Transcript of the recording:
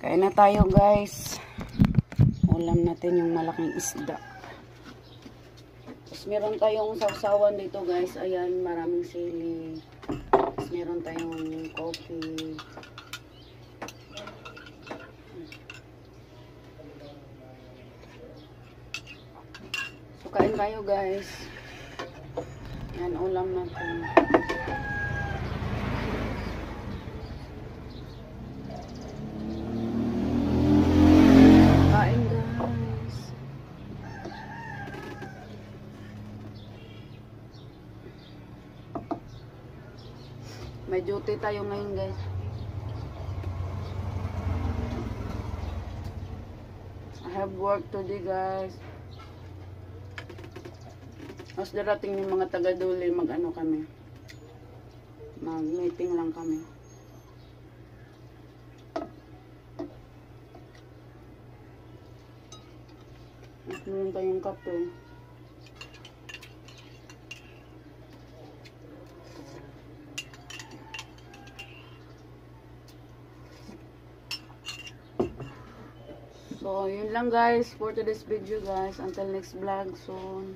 Kain na tayo guys. Ulam natin yung malaking isda. Tapos meron tayong sausawan dito guys. Ayan, maraming sili. Tapos meron tayong coffee. So kain tayo guys. Yan, ulam natin. May duty tayo ngayon guys. I have work today guys. Mas darating yung mga taga-duli, mag-ano kami. Mag-meeting lang kami. Mas meron tayong kape. So, yun lang guys for today's video guys. Until next vlog soon.